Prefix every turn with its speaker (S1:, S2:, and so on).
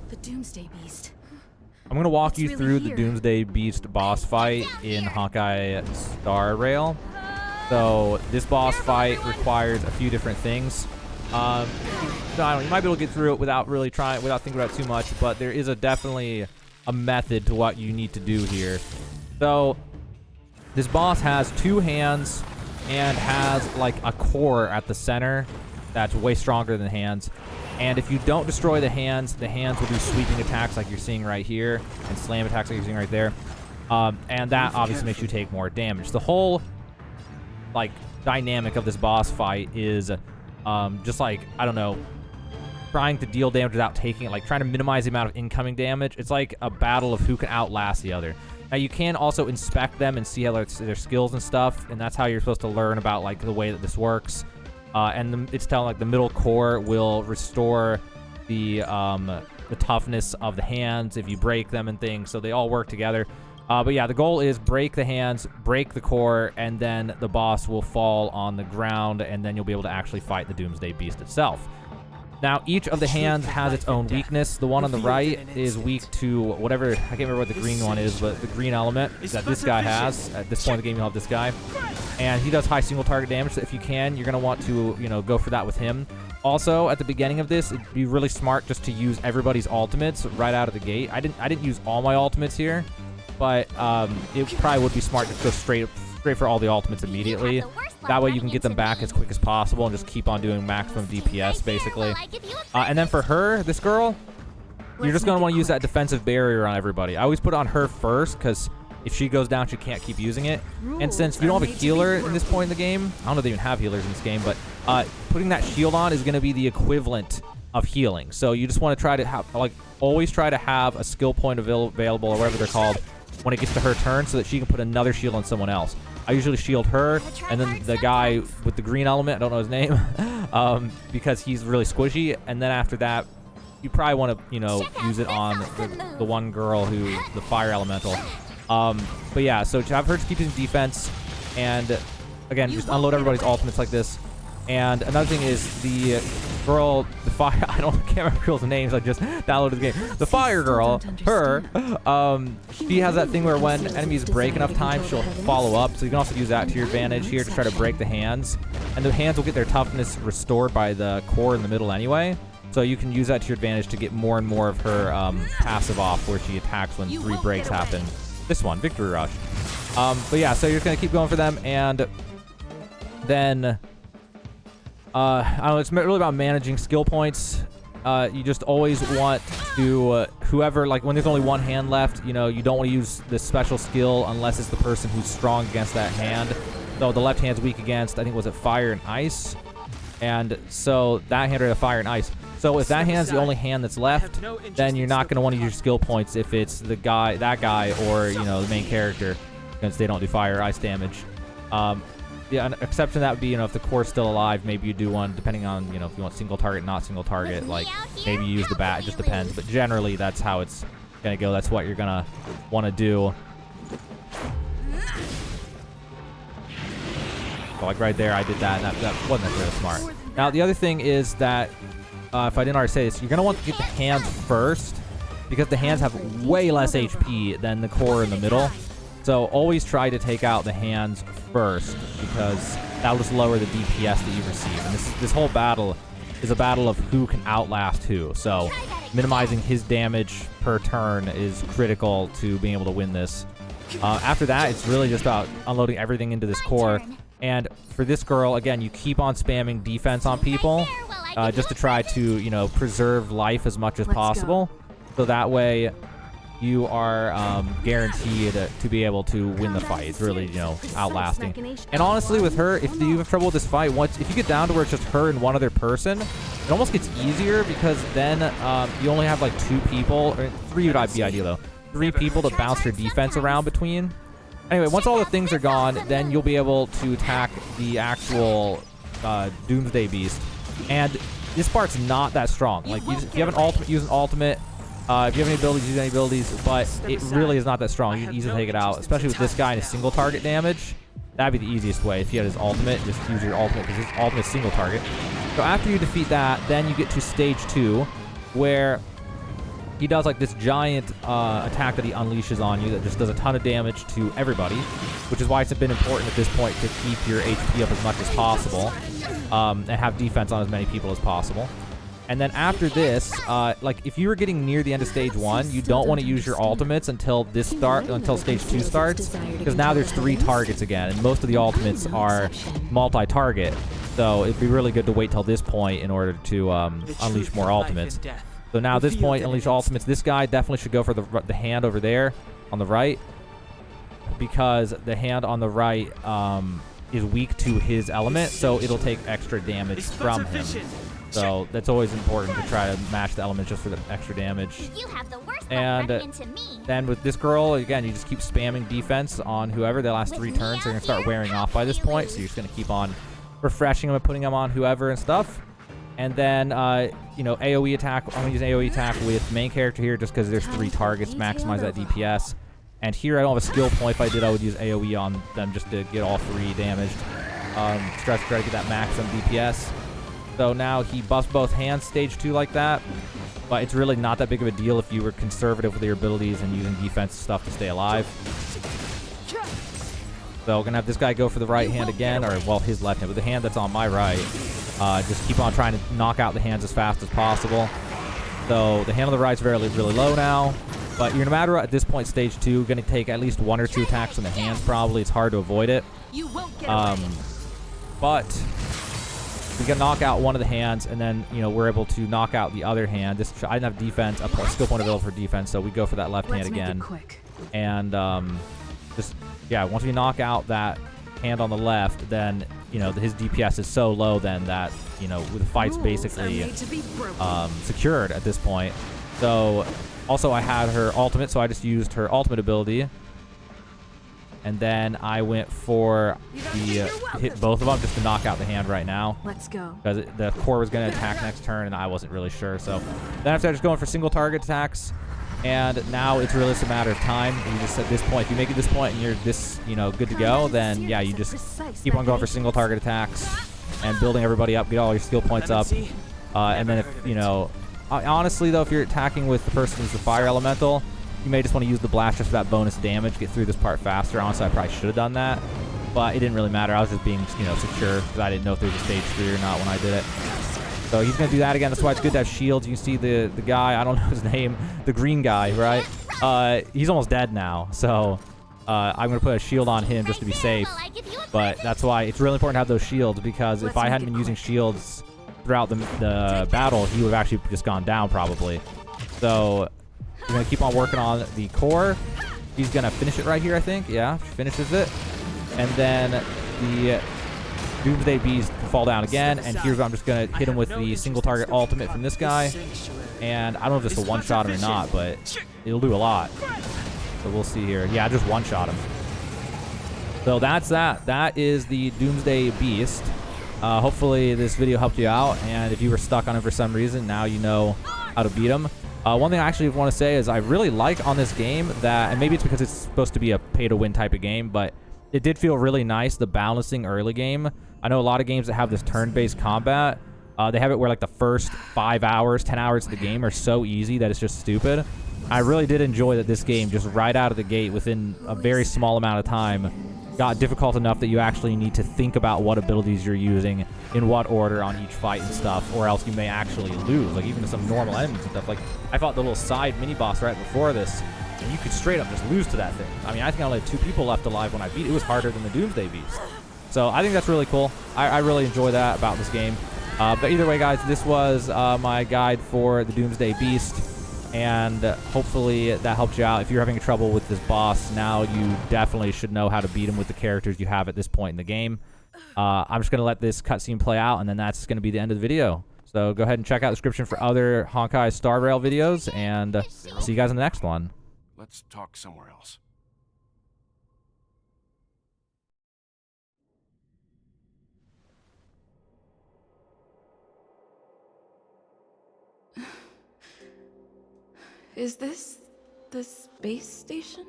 S1: The Doomsday Beast.
S2: I'm going to walk
S1: It's
S2: you
S1: really
S2: through
S1: here.
S2: the Doomsday Beast boss fight in Honkai Star Rail. So this boss fight requires a few different things. So I don't know, you might be able to get through it without thinking about it too much, but there is definitely a method to what you need to do here. So this boss has two hands and has like a core at the center that's way stronger than the hands. And if you don't destroy the hands will do sweeping attacks like you're seeing right here, and slam attacks like you're seeing right there. And that obviously makes you take more damage. The whole like dynamic of this boss fight is just like, I don't know, trying to deal damage without taking it, like trying to minimize the amount of incoming damage. It's like a battle of who can outlast the other. Now you can also inspect them and see how their skills and stuff, and that's how you're supposed to learn about like the way that this works. It's telling like the middle core will restore the toughness of the hands if you break them and things, so they all work together. But yeah, the goal is break the hands, break the core, and then the boss will fall on the ground, and then you'll be able to actually fight the Doomsday Beast itself. Now, each of the hands has its own weakness. The one on the right is weak to whatever, I can't remember what the green one is, but the green element that this guy has. At this point in the game, you'll have this guy. And he does high single target damage, so if you can, you're going to want to, go for that with him. Also, at the beginning of this, it'd be really smart just to use everybody's ultimates right out of the gate. I didn't use all my ultimates here, but it probably would be smart to go straight for all the ultimates immediately. That way you can get them back as quick as possible and just keep on doing maximum DPS, basically. And then for her, this girl, you're just going to want to use that defensive barrier on everybody. I always put it on her first, because if she goes down, she can't keep using it. And since you don't have a healer in this point in the game, I don't know if they even have healers in this game, but putting that shield on is going to be the equivalent of healing. So you just want to try to have, like, always try to have a skill point available, or whatever they're called, when it gets to her turn, so that she can put another shield on someone else. I usually shield her, and then the guy with the green element, I don't know his name, because he's really squishy. And then after that, you probably want to, use it on the one girl who, the fire elemental. But yeah, so to have her just keep using defense, and again, just unload everybody's ultimates like this. And another thing is the girl, the fire, can't remember girls' names, I just downloaded the game. The fire girl, her, she has that thing where when enemies break enough time, she'll follow up. So you can also use that to your advantage here to try to break the hands. And the hands will get their toughness restored by the core in the middle anyway. So you can use that to your advantage to get more and more of her passive off, where she attacks when 3 breaks happen. This one, Victory Rush. But yeah, so you're going to keep going for them, and then I don't know, it's really about managing skill points. You just always want to, whoever, like when there's only one hand left, you don't want to use this special skill unless it's the person who's strong against that hand. So the left hand's weak against, I think, was it fire and ice? And so that hand are fire and ice. So if that hand's the only hand that's left, then you're not going to want to use your skill points if it's that guy, or, the main character, since they don't do fire or ice damage. Yeah, an exception to that would be, if the core's still alive, maybe you do one, depending on, if you want single target, not single target, like, maybe you use the bat, it just depends. But generally, that's how it's going to go. That's what you're going to want to do. So, like, right there, I did that, and that wasn't really smart. Now, the other thing is that, if I didn't already say this, you're going to want to get the hands first, because the hands have way less HP than the core in the middle. So always try to take out the hands first, because that'll just lower the DPS that you receive. And this whole battle is a battle of who can outlast who. So minimizing his damage per turn is critical to being able to win this. After that, it's really just about unloading everything into this core. And for this girl, again, you keep on spamming defense on people, just to try to, preserve life as much as possible. So that way you are guaranteed to be able to win the fight. It's really, outlasting. And honestly, with her, if you have trouble with this fight, if you get down to where it's just her and one other person, it almost gets easier, because then you only have like 2 people, or 3 would be ideal though, 3 people to bounce her defense around between. Anyway, once all the things are gone, then you'll be able to attack the actual Doomsday Beast. And this part's not that strong. Like, if you have an ultimate, use an ultimate. If you have any abilities, use any abilities, but it really is not that strong. You can easily take it out, especially with this guy and his single target damage. That'd be the easiest way. If you had his ultimate, just use your ultimate, because his ultimate is single target. So after you defeat that, then you get to stage 2, where he does like this giant attack that he unleashes on you that just does a ton of damage to everybody, which is why it's been important at this point to keep your HP up as much as possible, and have defense on as many people as possible. And then after this, like if you were getting near the end of stage 1, you don't want to use your ultimates until stage 2 starts, because now there's 3 targets again, and most of the ultimates are multi-target. So it'd be really good to wait till this point in order to unleash more ultimates. So now at this point, unleash ultimates. This guy definitely should go for the hand over there on the right, because the hand on the right is weak to his element, so it'll take extra damage from him. So that's always important to try to match the elements just for the extra damage. And then with this girl, again, you just keep spamming defense on whoever. The last 3 turns, they're going to start wearing off by this point, so you're just going to keep on refreshing them and putting them on whoever and stuff. And then, you know, AoE attack. I'm going to use an AoE attack with main character here just because there's 3 targets, maximize that DPS. And here I don't have a skill point. If I did, I would use AoE on them just to get all 3 damaged. Try to get that max on DPS. So now he buffs both hands stage 2 like that, but it's really not that big of a deal if you were conservative with your abilities and using defense stuff to stay alive. So we're going to have this guy go for the right hand again, or well, his left hand, but the hand that's on my right. Just keep on trying to knock out the hands as fast as possible. So the hand on the right is really low now, but you're no matter what, at this point, stage 2, going to take at least 1 or 2 attacks on the hands probably. It's hard to avoid it. But we can knock out one of the hands, and then, you know, we're able to knock out the other hand. This I didn't have defense, a skill point available for defense, so we go for that left hand again. And just, yeah, once we knock out that hand on the left, then, you know, his DPS is so low then that, you know, the fight's basically secured at this point. So, also I had her ultimate, so I just used her ultimate ability. And then I went for the hit both of them just to knock out the hand right now.
S1: Let's go.
S2: Because the core was going to attack next turn, and I wasn't really sure. So then after just going for single target attacks, and now it's really just a matter of time. You just at this point, if you make it this point and you're this, you know, good to go, then yeah, you just keep on going for single target attacks and building everybody up, get all your skill points up, and then if you know, honestly though, if you're attacking with the person who's the fire elemental, you may just want to use the blast just for that bonus damage, get through this part faster. Honestly, I probably should have done that, but it didn't really matter. I was just being, you know, secure because I didn't know if there was a stage 3 or not when I did it. So he's going to do that again. That's why it's good to have shields. You can see the guy, I don't know his name, the green guy, right? He's almost dead now, so I'm going to put a shield on him just to be safe. But that's why it's really important to have those shields, because if I hadn't been using shields throughout the battle, he would have actually just gone down probably. So we're going to keep on working on the core. He's going to finish it right here, I think. Yeah, finishes it. And then the Doomsday Beast can fall down again. And here's where I'm just going to hit him with the single target ultimate from this guy. And I don't know if this will one-shot him or not, but it'll do a lot. So we'll see here. Yeah, just one-shot him. So that's that. That is the Doomsday Beast. Hopefully this video helped you out. And if you were stuck on him for some reason, now you know how to beat him. One thing I actually want to say is I really like on this game that, and maybe it's because it's supposed to be a pay-to-win type of game, but it did feel really nice, the balancing early game. I know a lot of games that have this turn-based combat, they have it where like the first 5 hours, 10 hours of the game are so easy that it's just stupid. I really did enjoy that this game, just right out of the gate, within a very small amount of time, got difficult enough that you actually need to think about what abilities you're using, in what order on each fight and stuff, or else you may actually lose. Like even to some normal enemies and stuff. Like I fought the little side mini-boss right before this, and you could straight up just lose to that thing. I mean, I think I only had 2 people left alive when I beat it. It was harder than the Doomsday Beast. So I think that's really cool. I really enjoy that about this game. But either way, guys, this was my guide for the Doomsday Beast. And hopefully that helped you out. If you're having trouble with this boss, now you definitely should know how to beat him with the characters you have at this point in the game. I'm just going to let this cutscene play out, and then that's going to be the end of the video. So go ahead and check out the description for other Honkai Star Rail videos, and I'll see you guys in the next one.
S3: Let's talk somewhere else.
S1: Is this the space station?